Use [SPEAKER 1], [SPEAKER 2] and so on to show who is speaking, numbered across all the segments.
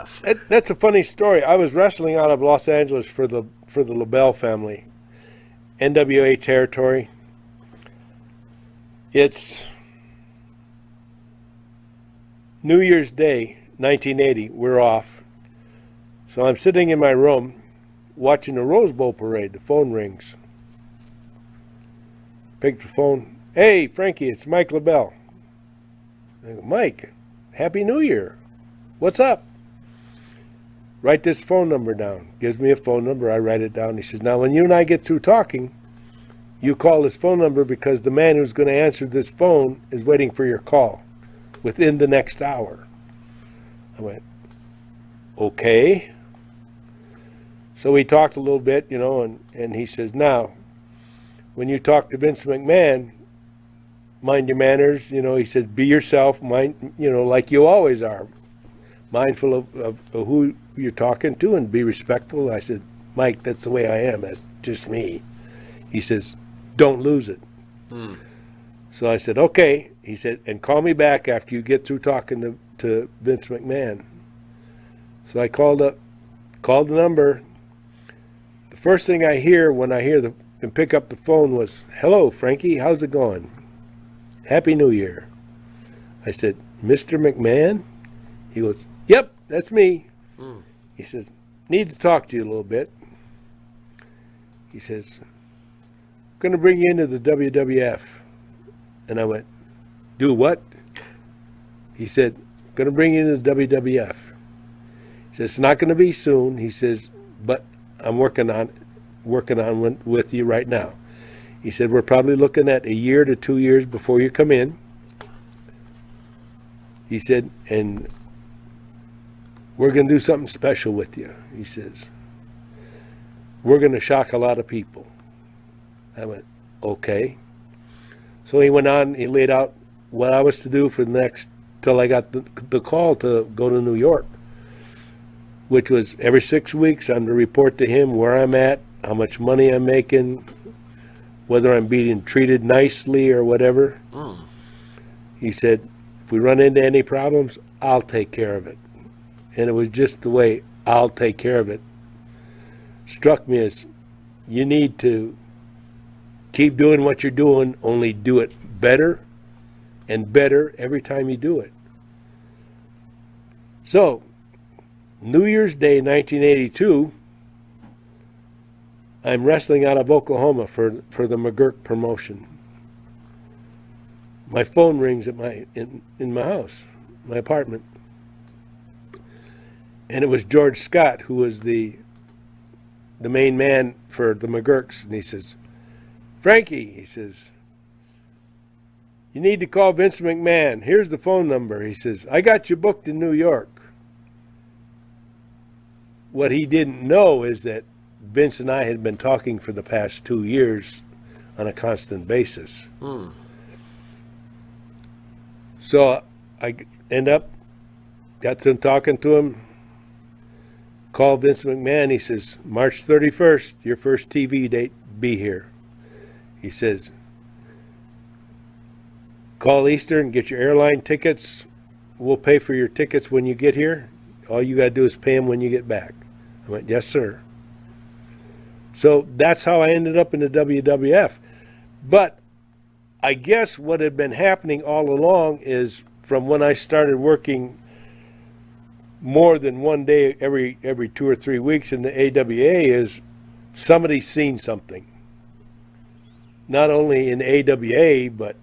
[SPEAKER 1] stuff.
[SPEAKER 2] That's a funny story. I was wrestling out of Los Angeles for the LaBelle family, NWA territory. It's New Year's Day, 1980. We're off. So I'm sitting in my room watching the Rose Bowl parade. The phone rings. Pick the phone. Hey, Frankie, it's Mike LaBelle. I go, Mike, Happy New Year. What's up? Write this phone number down. Gives me a phone number. I write it down. He says, now when you and I get through talking, you call this phone number because the man who's going to answer this phone is waiting for your call within the next hour. I went, okay. So we talked a little bit, you know, and he says, now, when you talk to Vince McMahon, mind your manners, you know, he says, be yourself, mind, you know, like you always are, mindful of who you're talking to and be respectful. I said, Mike, that's the way I am. That's just me. He says, don't lose it. So I said, okay. He said, and call me back after you get through talking to Vince McMahon. So I called the number. The first thing I hear when I hear and pick up the phone was, hello, Frankie, how's it going? Happy New Year. I said, Mr. McMahon? He goes, yep, that's me. He says, need to talk to you a little bit. He says, I'm going to bring you into the WWF. And I went, do what? He said, I'm going to bring you into the WWF. He says, it's not going to be soon. He says, but I'm working on with you right now. He said, we're probably looking at a year to 2 years before you come in. He said, and we're going to do something special with you. He says, we're going to shock a lot of people. I went, okay. So he went on, he laid out what I was to do for the next, till I got the call to go to New York, which was every 6 weeks I'm to report to him where I'm at, how much money I'm making, whether I'm being treated nicely or whatever. He said, if we run into any problems, I'll take care of it. And it was just the way I'll take care of it struck me as, you need to keep doing what you're doing, only do it better and better every time you do it. So, New Year's Day 1982, I'm wrestling out of Oklahoma for the McGurk promotion. My phone rings at in my house, my apartment. And it was George Scott, who was the main man for the McGurks. And he says, Frankie, he says, you need to call Vince McMahon. Here's the phone number. He says, I got you booked in New York. What he didn't know is that Vince and I had been talking for the past 2 years on a constant basis. So I got to talking to him, called Vince McMahon. He says, March 31st, your first TV date, be here. He says, call Eastern, get your airline tickets. We'll pay for your tickets when you get here. All you got to do is pay them when you get back. I went, yes, sir. So that's how I ended up in the WWF. But I guess what had been happening all along is from when I started working more than one day every 2 or 3 weeks in the AWA is somebody's seen something. Not only in AWA, but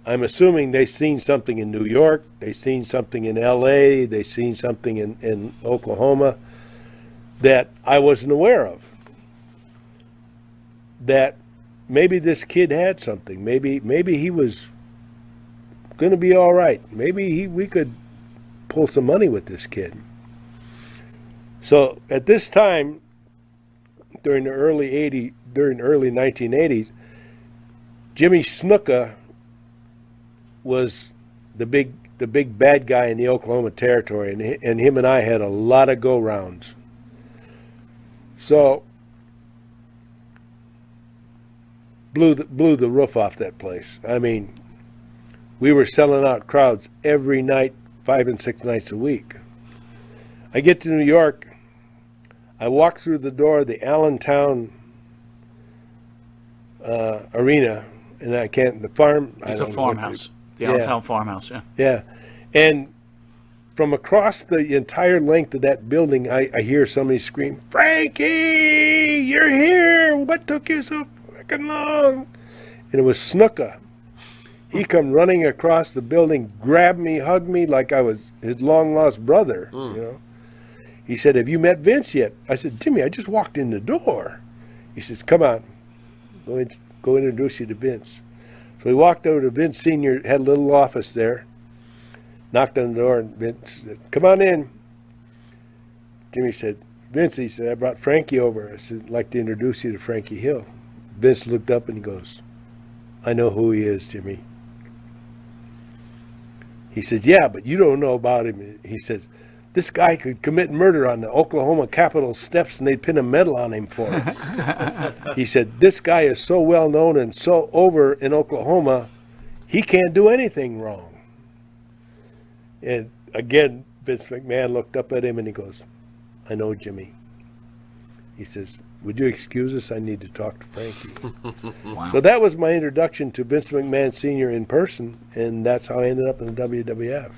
[SPEAKER 2] I'm assuming they've seen something in New York, they've seen something in LA, they've seen something in Oklahoma that I wasn't aware of. That maybe this kid had something. Maybe he was going to be all right. Maybe we could pull some money with this kid. So at this time, during the early 1980s, Jimmy Snuka was the big bad guy in the Oklahoma territory, and him and I had a lot of go-rounds. So blew the roof off that place. I mean, we were selling out crowds every night, 5 and 6 nights a week. I get to New York. I walk through the door of the Allentown arena, and I can't, the farm.
[SPEAKER 1] It's a farmhouse. The Allentown farmhouse, yeah.
[SPEAKER 2] Yeah. And from across the entire length of that building, I hear somebody scream, "Frankie, you're here! What took you so fucking long?" And it was Snuka. He come running across the building, grabbed me, hugged me like I was his long-lost brother, you know. He said, "Have you met Vince yet?" I said, "Jimmy, I just walked in the door." He says, "Come on, go introduce you to Vince." So he walked over to Vince Sr., had a little office there, knocked on the door, and Vince said, "Come on in." Jimmy said, "Vince," he said, "I brought Frankie over." I said, "I'd like to introduce you to Frankie Hill." Vince looked up and he goes, "I know who he is, Jimmy." He says, "Yeah, but you don't know about him." He says, "This guy could commit murder on the Oklahoma Capitol steps and they'd pin a medal on him for it." He said, "This guy is so well known and so over in Oklahoma, he can't do anything wrong." And again, Vince McMahon looked up at him and he goes, "I know, Jimmy." He says, "Would you excuse us? I need to talk to Frankie."
[SPEAKER 1] Wow.
[SPEAKER 2] So that was my introduction to Vince McMahon Sr. in person, and that's how I ended up in the WWF.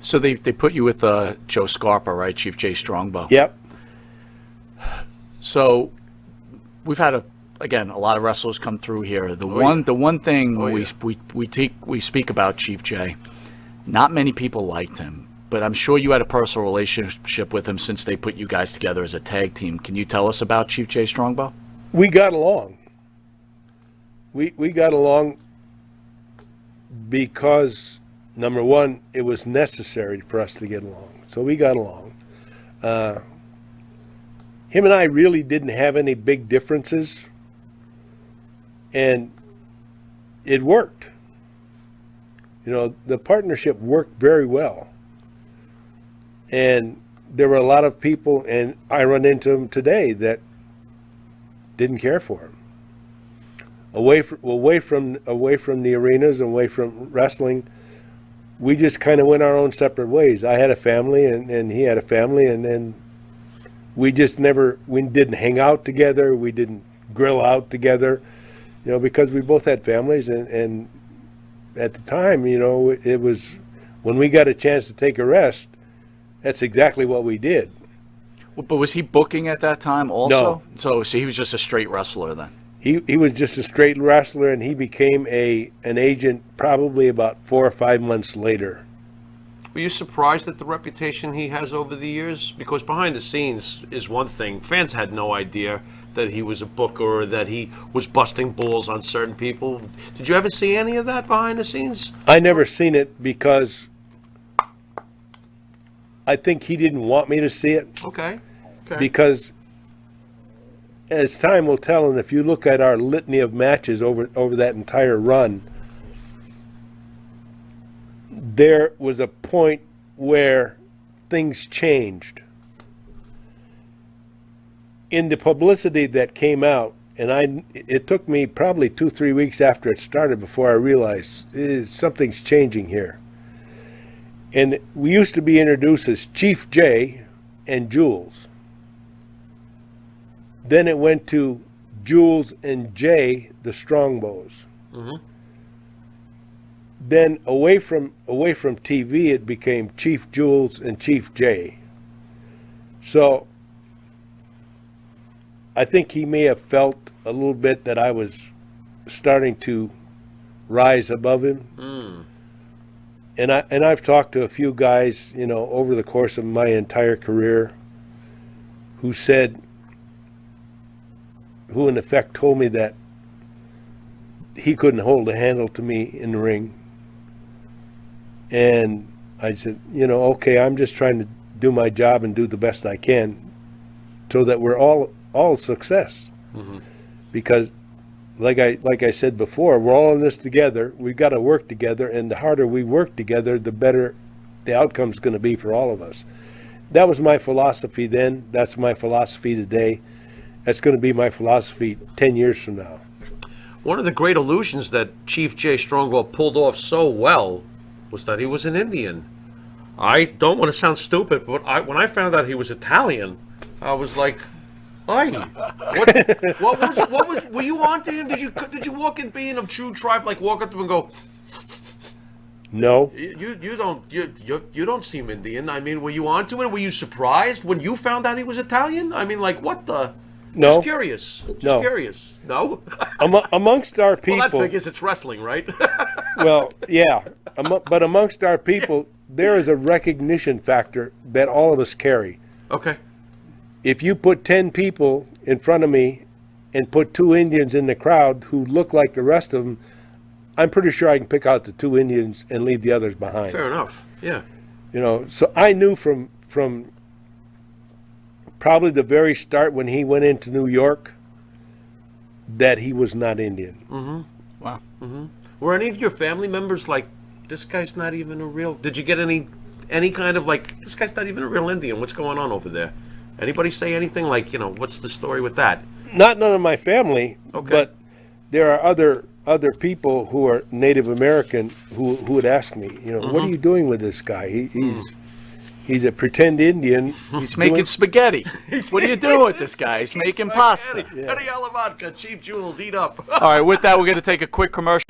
[SPEAKER 1] So they put you with Joe Scarpa, right? Chief Jay Strongbow.
[SPEAKER 2] Yep.
[SPEAKER 1] So we've had a lot of wrestlers come through here. The one thing we speak about Chief Jay, not many people liked him, but I'm sure you had a personal relationship with him since they put you guys together as a tag team. Can you tell us about Chief Jay Strongbow?
[SPEAKER 2] We got along. We got along because, number one, it was necessary for us to get along. So we got along. Him and I really didn't have any big differences, and it worked. You know, the partnership worked very well. And there were a lot of people, and I run into them today, that didn't care for him. Away from the arenas, away from wrestling, we just kind of went our own separate ways. I had a family, and he had a family, and we just we didn't hang out together. We didn't grill out together, you know, because we both had families, and at the time, you know, it was when we got a chance to take a rest. That's exactly what we did.
[SPEAKER 1] But was he booking at that time also?
[SPEAKER 2] No.
[SPEAKER 1] So he was just a straight wrestler then?
[SPEAKER 2] He was just a straight wrestler, and he became an agent probably about 4 or 5 months later.
[SPEAKER 3] Were you surprised at the reputation he has over the years? Because behind the scenes is one thing. Fans had no idea that he was a booker or that he was busting balls on certain people. Did you ever see any of that behind the scenes?
[SPEAKER 2] I never seen it because I think he didn't want me to see it.
[SPEAKER 3] Okay.
[SPEAKER 2] Because as time will tell, and if you look at our litany of matches over that entire run, there was a point where things changed. In the publicity that came out, and it took me probably 2-3 weeks after it started before I realized something's changing here. And we used to be introduced as Chief Jay and Jules. Then it went to Jules and Jay, the Strongbows.
[SPEAKER 3] Mm-hmm.
[SPEAKER 2] Then away from TV, it became Chief Jules and Chief Jay. So I think he may have felt a little bit that I was starting to rise above him.
[SPEAKER 3] Mm.
[SPEAKER 2] And I've talked to a few guys, you know, over the course of my entire career, who in effect told me that he couldn't hold a handle to me in the ring. And I said, you know, okay, I'm just trying to do my job and do the best I can so that we're all success.
[SPEAKER 3] Mm-hmm.
[SPEAKER 2] Because like I said before, we're all in this together. We've got to work together, and the harder we work together, the better the outcome's going to be for all of us. That was my philosophy then. That's my philosophy today. That's going to be my philosophy 10 years from now.
[SPEAKER 3] One of the great illusions that Chief Jay Strongbow pulled off so well was that he was an Indian. I don't want to sound stupid, but when I found out he was Italian, I was like, "Oi, what was? Were you on to him? Did you walk in being of true tribe, like walk up to him and go,
[SPEAKER 2] No.
[SPEAKER 3] you don't seem Indian. I mean, were you on to it? Were you surprised when you found out he was Italian? I mean, like, what the?
[SPEAKER 2] No.
[SPEAKER 3] Just curious. Just curious. No.
[SPEAKER 2] Amongst our people.
[SPEAKER 3] Well, that figures it's wrestling, right?
[SPEAKER 2] Well, yeah. But amongst our people, there is a recognition factor that all of us carry.
[SPEAKER 3] Okay.
[SPEAKER 2] If you put 10 people in front of me and put 2 Indians in the crowd who look like the rest of them, I'm pretty sure I can pick out the 2 Indians and leave the others behind.
[SPEAKER 3] Fair enough. Yeah.
[SPEAKER 2] You know, so I knew from probably the very start when he went into New York that he was not Indian.
[SPEAKER 3] Mm-hmm.
[SPEAKER 1] Wow.
[SPEAKER 3] Mm-hmm. Were any of your family members like, this guy's not even a real? Did you get any kind of like, this guy's not even a real Indian? What's going on over there? Anybody say anything like, you know, what's the story with that?
[SPEAKER 2] Not none of my family,
[SPEAKER 3] Okay.
[SPEAKER 2] but there are other people who are Native American who would ask me, you know, what are you doing with this guy? He's a pretend Indian.
[SPEAKER 1] He's making spaghetti. What are you doing with this guy? He's making pasta.
[SPEAKER 3] Eddie Alavodka, Chief Jules, eat up.
[SPEAKER 1] All right, with that, we're going to take a quick commercial.